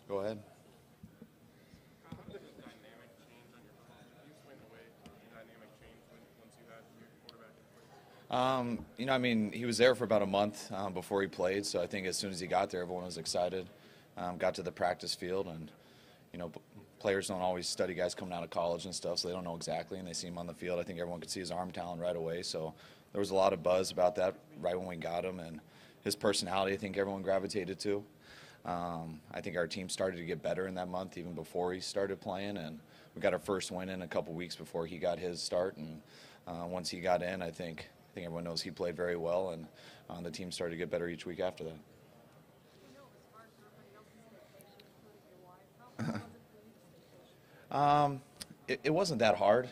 Go ahead. How did the dynamic change on your phone? Can you explain the way the dynamic changed once you had your quarterback in place? I mean, he was there for about a month before he played, so I think as soon as he got there, everyone was excited. Got to the practice field, and players don't always study guys coming out of college and stuff, so they don't know exactly, and they see him on the field. I think everyone could see his arm talent right away, so there was a lot of buzz about that right when we got him, and his personality I think everyone gravitated to. I think our team started to get better in that month even before he started playing, and we got our first win in a couple weeks before he got his start, and once he got in, I think everyone knows he played very well, and the team started to get better each week after that. It wasn't that hard.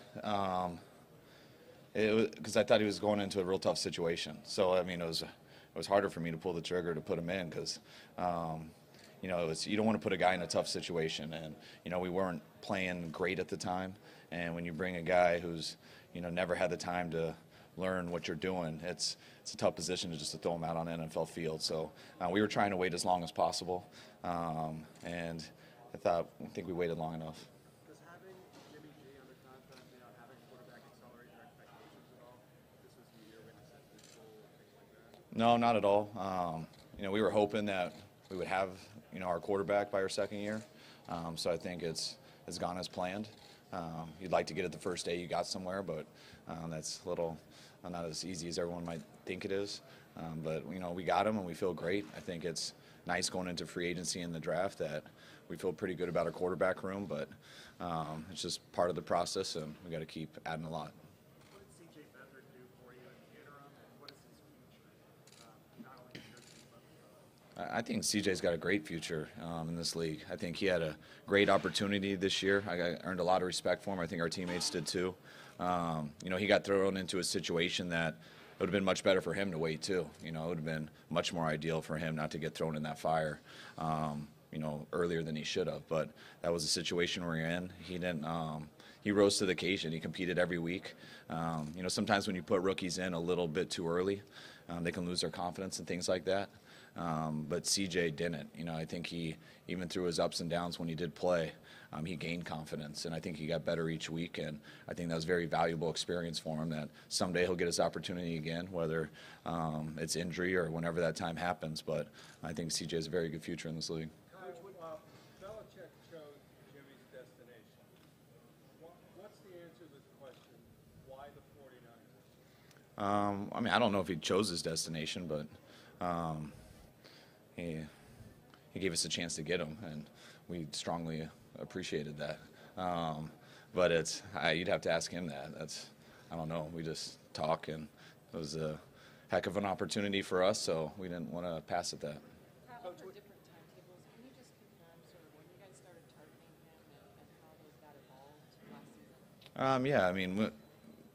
Because I thought he was going into a real tough situation. So I mean, it was harder for me to pull the trigger to put him in because, you don't want to put a guy in a tough situation, and we weren't playing great at the time. And when you bring a guy who's never had the time to learn what you're doing, it's a tough position to throw him out on an NFL field. So we were trying to wait as long as possible, and I think we waited long enough. Does having Jimmy G under contract now, having quarterback accelerate your expectations at all? This was the year when you set this goal and things like that? No, not at all. We were hoping that we would have our quarterback by our second year, so I think it's gone as planned. You'd like to get it the first day you got somewhere, but that's not as easy as everyone might think it is. But we got him and we feel great. I think it's nice going into free agency in the draft that we feel pretty good about our quarterback room, but it's just part of the process, and we got to keep adding a lot. What did C.J. Beathard do for you in the interim, and what is his future, not only in your team but I think CJ's got a great future in this league. I think he had a great opportunity this year. I earned a lot of respect for him. I think our teammates did too. He got thrown into a situation that it would have been much better for him to wait too. It would have been much more ideal for him not to get thrown in that fire, earlier than he should have. But that was the situation we're in. He didn't. He rose to the occasion. He competed every week. Sometimes when you put rookies in a little bit too early, they can lose their confidence and things like that. But CJ didn't. I think he, even through his ups and downs when he did play, he gained confidence, and I think he got better each week, and I think that was a very valuable experience for him that someday he'll get his opportunity again, whether it's injury or whenever that time happens. But I think CJ has a very good future in this league. Belichick chose Jimmy's destination. What's the answer to this question? Why the 49ers? I don't know if he chose his destination, but he gave us a chance to get him, and we strongly appreciated that. But you'd have to ask him that. I don't know. We just talk, and it was a heck of an opportunity for us, so we didn't want to pass at that. For different timetables, can you just confirm sort of when you guys started targeting him and how those got evolved last season?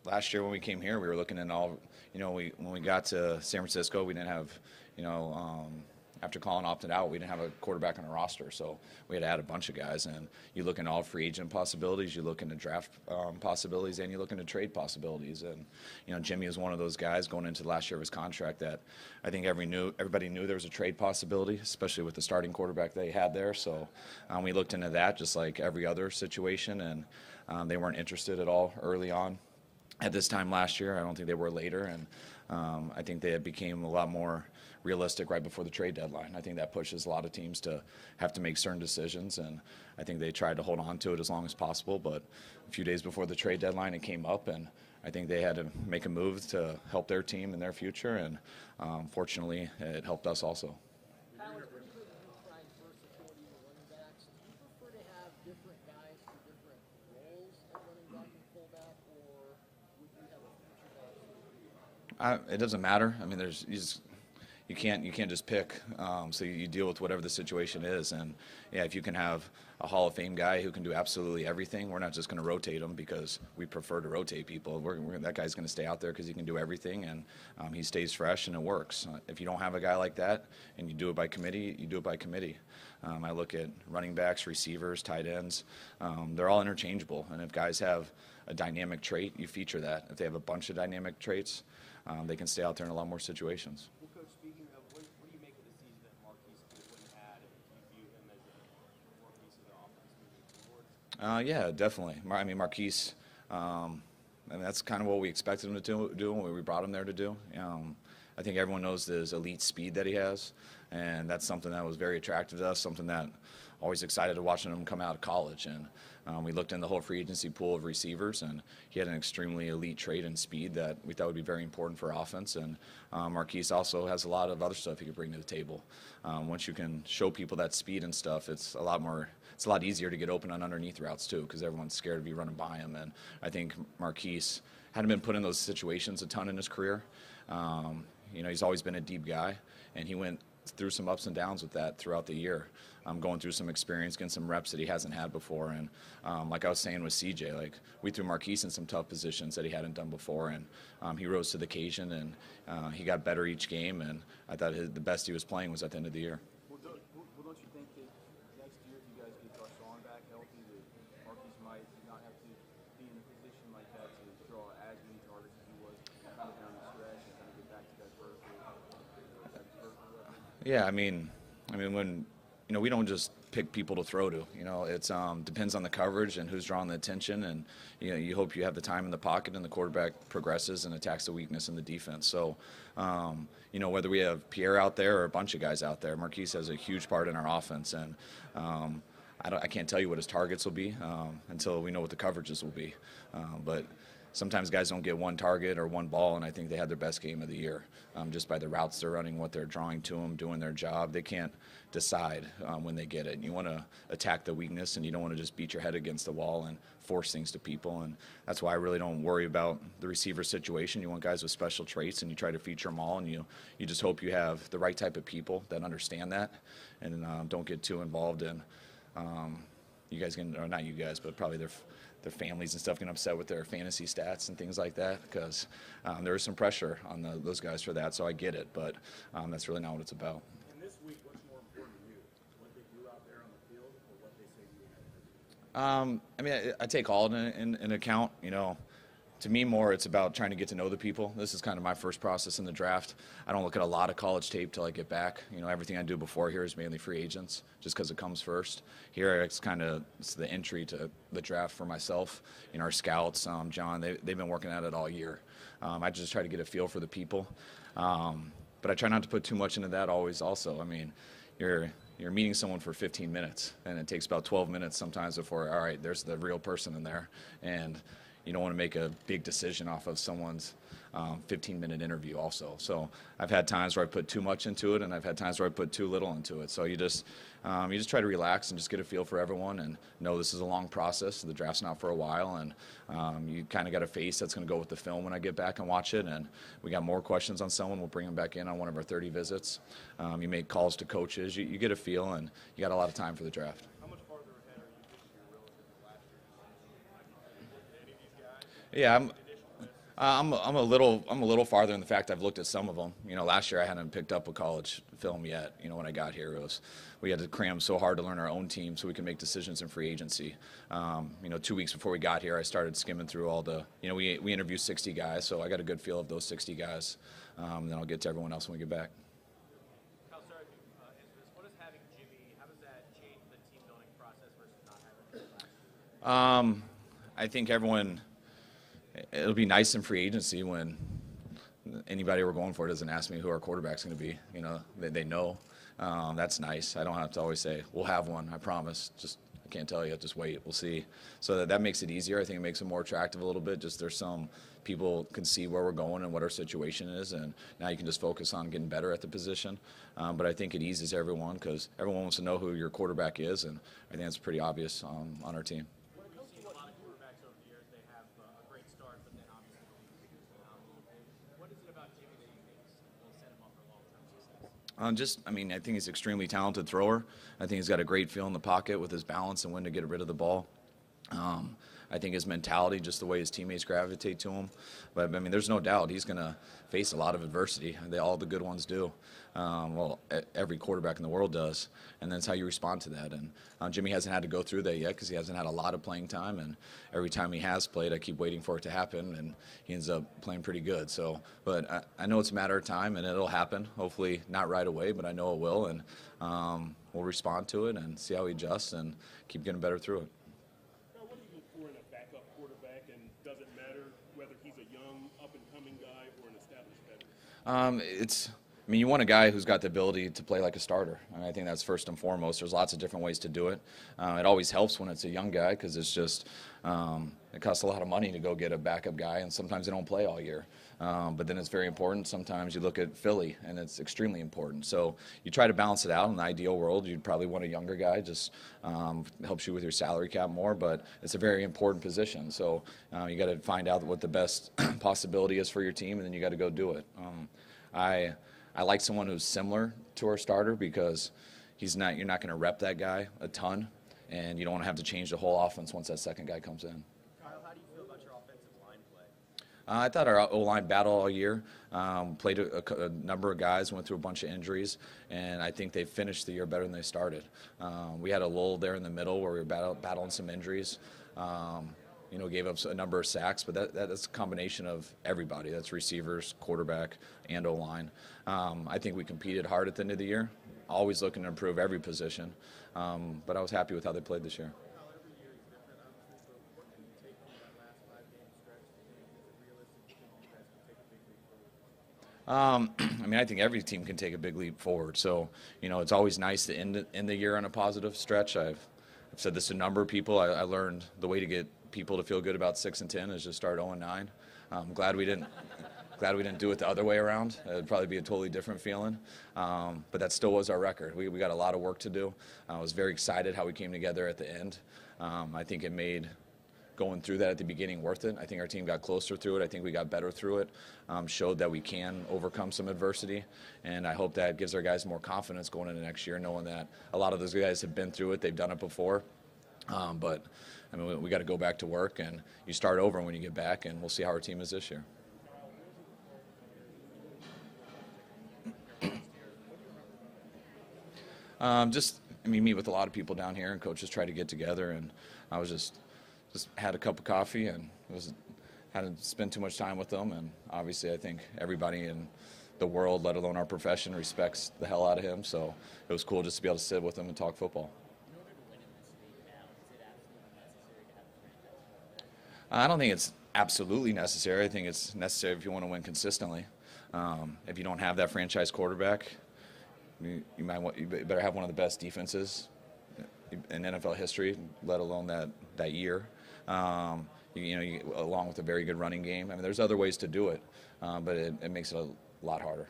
Last year when we came here, we were looking at all. When we got to San Francisco, we didn't have, after Colin opted out, we didn't have a quarterback on the roster, so we had to add a bunch of guys. And you look into all free agent possibilities, you look into draft possibilities, and you look into trade possibilities. And Jimmy was one of those guys going into last year of his contract that I think everybody knew there was a trade possibility, especially with the starting quarterback they had there. So we looked into that just like every other situation, and they weren't interested at all early on. At this time last year, I don't think they were later, and I think they became a lot more realistic right before the trade deadline. I think that pushes a lot of teams to have to make certain decisions, and I think they tried to hold on to it as long as possible. But a few days before the trade deadline, it came up, and I think they had to make a move to help their team and their future, and fortunately, it helped us also. Tyler, when you tried versatility with running backs, do you prefer to have different guys for different roles at running back and fullback, or would you have a future guy? It doesn't matter. I mean, you can't just pick. So you deal with whatever the situation is. And if you can have a Hall of Fame guy who can do absolutely everything, we're not just going to rotate him because we prefer to rotate people. That guy's going to stay out there because he can do everything, and he stays fresh and it works. If you don't have a guy like that and you do it by committee, you do it by committee. I look at running backs, receivers, tight ends. They're all interchangeable. And if guys have a dynamic trait, you feature that. If they have a bunch of dynamic traits, they can stay out there in a lot more situations. Well, Coach, speaking of, what do you make of the season that Marquise Goodwin had? Do you view him as Yeah, definitely. I mean, Marquise, I mean, that's kind of what we expected him to do what we brought him there to do. I think everyone knows his elite speed that he has, and that's something that was very attractive to us, something that always excited to watching him come out of college. And we looked in the whole free agency pool of receivers, and he had an extremely elite trait and speed that we thought would be very important for offense. And Marquise also has a lot of other stuff he could bring to the table. Once you can show people that speed and stuff, it's a lot easier to get open on underneath routes too, because everyone's scared to be running by him. And I think Marquise hadn't been put in those situations a ton in his career. He's always been a deep guy, and he went through some ups and downs with that throughout the year. Going through some experience, getting some reps that he hasn't had before. And like I was saying with CJ, like we threw Marquise in some tough positions that he hadn't done before, and he rose to the occasion, and he got better each game. And I thought the best he was playing was at the end of the year. Well, don't you think that next year, if you guys get Garcon back healthy, that Marquise might not have to be in a position like that to draw as many targets as he was kind of down the stretch and kind of get back to that vertical level? Yeah, I mean, when we don't just pick people to throw to. It's depends on the coverage and who's drawing the attention, and you hope you have the time in the pocket and the quarterback progresses and attacks the weakness in the defense. So, whether we have Pierre out there or a bunch of guys out there, Marquise has a huge part in our offense, and I can't tell you what his targets will be until we know what the coverages will be. But sometimes guys don't get one target or one ball, and I think they had their best game of the year just by the routes they're running, what they're drawing to them, doing their job. They can't decide when they get it. And you want to attack the weakness, and you don't want to just beat your head against the wall and force things to people. And that's why I really don't worry about the receiver situation. You want guys with special traits, and you try to feature them all, and you just hope you have the right type of people that understand that and don't get too involved in you guys can, or not you guys, but probably their families and stuff getting upset with their fantasy stats and things like that, because there is some pressure on those guys for that. So I get it, but that's really not what it's about. And this week, what's more important to you? What they do out there on the field or what they say to you? I mean, I take all in account. To me, more it's about trying to get to know the people. This is kind of my first process in the draft. I don't look at a lot of college tape till I get back. Everything I do before here is mainly free agents, just because it comes first. Here, it's the entry to the draft for myself. Our scouts, John, they've been working at it all year. I just try to get a feel for the people, but I try not to put too much into that always. Also, I mean, you're meeting someone for 15 minutes, and it takes about 12 minutes sometimes before, all right, there's the real person in there, and you don't want to make a big decision off of someone's 15-minute interview also. So I've had times where I put too much into it, and I've had times where I put too little into it. So you just try to relax and just get a feel for everyone and know this is a long process. The draft's not for a while, and you kind of got a face that's going to go with the film when I get back and watch it. And we got more questions on someone, we'll bring them back in on one of our 30 visits. You make calls to coaches. You get a feel, and you got a lot of time for the draft. How much farther ahead are you this year relative to last year? Any of these guys? Yeah, I'm a little farther in the fact I've looked at some of them. Last year I hadn't picked up a college film yet. When I got here, we had to cram so hard to learn our own team so we could make decisions in free agency. 2 weeks before we got here, I started skimming through all the. We interviewed 60 guys, so I got a good feel of those 60 guys. Then I'll get to everyone else when we get back. Kyle, sorry to answer this. What does having Jimmy, how does that change the team building process versus not having him? I think it'll be nice in free agency when anybody we're going for doesn't ask me who our quarterback's going to be. They know. That's nice. I don't have to always say, we'll have one, I promise. I can't tell you. Just wait. We'll see. So that makes it easier. I think it makes it more attractive a little bit. Just there's some people can see where we're going and what our situation is, and now you can just focus on getting better at the position. But I think it eases everyone because everyone wants to know who your quarterback is, and I think that's pretty obvious on our team. We've seen a lot of quarterbacks over the years. They have a great start, but then obviously don't figure it out. What is it about Jimmy that you think will set him up for long-term success? I think he's an extremely talented thrower. I think he's got a great feel in the pocket with his balance and when to get rid of the ball. I think his mentality, just the way his teammates gravitate to him. But, there's no doubt he's going to face a lot of adversity. All the good ones do. Every quarterback in the world does. And that's how you respond to that. And Jimmy hasn't had to go through that yet because he hasn't had a lot of playing time. And every time he has played, I keep waiting for it to happen, and he ends up playing pretty good. But I know it's a matter of time, and it'll happen. Hopefully not right away, but I know it will. And we'll respond to it and see how he adjusts and keep getting better through it. I mean, you want a guy who's got the ability to play like a starter. And I think that's first and foremost. There's lots of different ways to do it. It always helps when it's a young guy because it's just, it costs a lot of money to go get a backup guy, and sometimes they don't play all year. But then it's very important. Sometimes you look at Philly, and it's extremely important. So you try to balance it out. In the ideal world, you'd probably want a younger guy, just helps you with your salary cap more. But it's a very important position. So you got to find out what the best possibility is for your team, and then you got to go do it. I like someone who's similar to our starter because you're not going to rep that guy a ton, and you don't want to have to change the whole offense once that second guy comes in. Kyle, how do you feel about your offensive line play? I thought our O-line battled all year, played a number of guys, went through a bunch of injuries, and I think they finished the year better than they started. We had a lull there in the middle where we were battling some injuries. Gave up a number of sacks, but that's a combination of everybody. That's receivers, quarterback, and O-line. I think we competed hard at the end of the year, always looking to improve every position, but I was happy with how they played this year. Every year is different, obviously, but what can you take from that last 5-game stretch? Is it realistic to think you guys can take a big leap forward? I mean, I think every team can take a big leap forward. So, it's always nice to end the year on a positive stretch. I've said this to a number of people. I learned the way to get people to feel good about 6-10 is just start 0-9. I'm glad we didn't do it the other way around. It'd probably be a totally different feeling. But that still was our record. We got a lot of work to do. I was very excited how we came together at the end. I think it made going through that at the beginning worth it. I think our team got closer through it. I think we got better through it, showed that we can overcome some adversity, and I hope that gives our guys more confidence going into next year, knowing that a lot of those guys have been through it. They've done it before. But, I mean, we got to go back to work, and you start over when you get back, and we'll see how our team is this year. Meet with a lot of people down here, and coaches try to get together, and I was just had a cup of coffee and hadn't spent too much time with them, and obviously I think everybody in the world, let alone our profession, respects the hell out of him, so it was cool just to be able to sit with him and talk football. I don't think it's absolutely necessary. I think it's necessary if you want to win consistently. If you don't have that franchise quarterback, you better have one of the best defenses in NFL history, let alone that year. Along with a very good running game. I mean, there's other ways to do it, but it makes it a lot harder.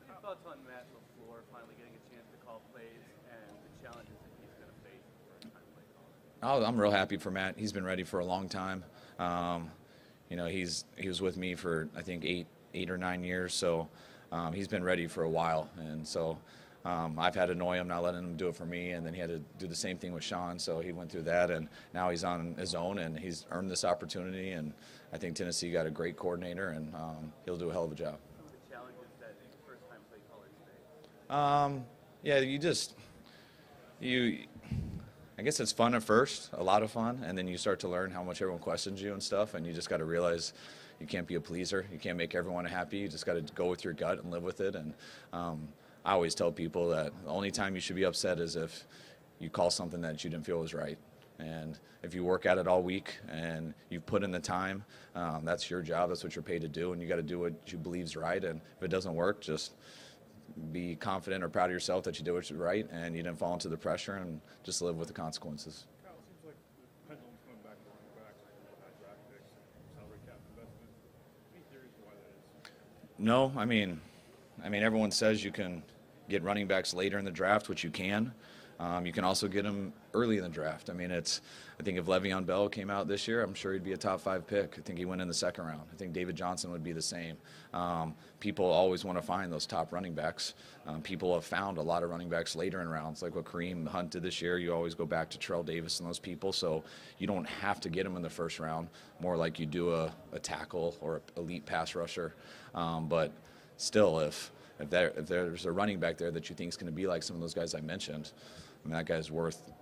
Your thoughts on Matt LaFleur finally getting a chance to call plays and the challenges that he's going to face the first time play calling? I'm real happy for Matt. He's been ready for a long time. He was with me for I think 8 or 9 years, so he's been ready for a while, and so. I've had to annoy him, not letting him do it for me, and then he had to do the same thing with Sean, so he went through that, and now he's on his own, and he's earned this opportunity, and I think Tennessee got a great coordinator, and he'll do a hell of a job. Some of the challenges that first-time play callers face? I guess it's fun at first, a lot of fun, and then you start to learn how much everyone questions you and stuff, and you just got to realize you can't be a pleaser, you can't make everyone happy, you just got to go with your gut and live with it, and I always tell people that the only time you should be upset is if you call something that you didn't feel was right. And if you work at it all week and you put in the time, that's your job. That's what you're paid to do, and you got to do what you believe is right. And if it doesn't work, just be confident or proud of yourself that you did what was right and you didn't fall into the pressure, and just live with the consequences. Kyle, it seems like the pendulum's coming back to running backs, high draft picks, salary cap investment. Any theories why that is? No, I mean, everyone says you can get running backs later in the draft, which you can. You can also get them early in the draft. I think if Le'Veon Bell came out this year, I'm sure he'd be a top 5 pick. I think he went in the second round. I think David Johnson would be the same. People always want to find those top running backs. People have found a lot of running backs later in rounds, like what Kareem Hunt did this year. You always go back to Terrell Davis and those people, so you don't have to get them in the first round, more like you do a tackle or an elite pass rusher. But still, if there's a running back there that you think is going to be like some of those guys I mentioned, that guy's worth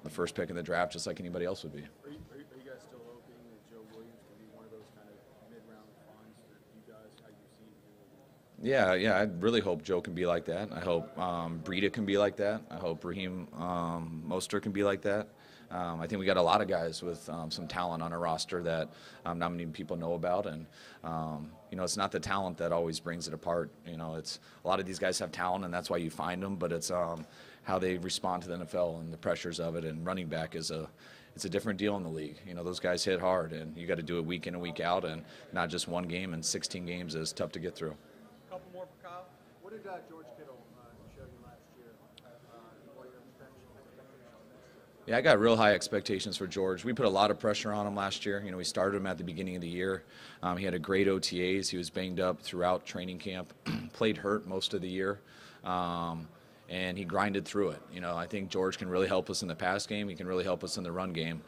the first pick in the draft just like anybody else would be. Are you guys still hoping that Joe Williams can be one of those kind of mid-round finds that you guys, how you've seen him? Yeah, I really hope Joe can be like that. I hope Breida can be like that. I hope Raheem Mostert can be like that. I think we got a lot of guys with some talent on our roster that not many people know about, and it's not the talent that always brings it apart. It's a lot of these guys have talent, and that's why you find them. But it's how they respond to the NFL and the pressures of it. And running back it's a different deal in the league. Those guys hit hard, and you got to do it week in and week out, and not just one game. And 16 games is tough to get through. Couple more for Kyle. What did George Kittle show you last year? What are your expectations next year? Yeah, I got real high expectations for George. We put a lot of pressure on him last year. We started him at the beginning of the year. He had a great OTAs. He was banged up throughout training camp, played hurt most of the year, and he grinded through it. I think George can really help us in the pass game. He can really help us in the run game.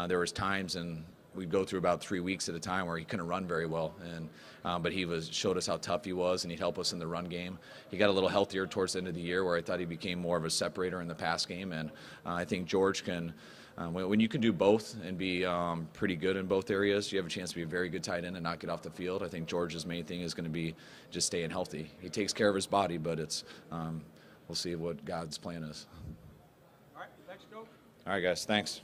There was times, and we'd go through about 3 weeks at a time where he couldn't run very well, but he showed us how tough he was, and he'd help us in the run game. He got a little healthier towards the end of the year, where I thought he became more of a separator in the pass game, and I think George can. When you can do both and be pretty good in both areas, you have a chance to be a very good tight end and not get off the field. I think George's main thing is going to be just staying healthy. He takes care of his body, but we'll see what God's plan is. All right, thanks, Coach. All right, guys. Thanks.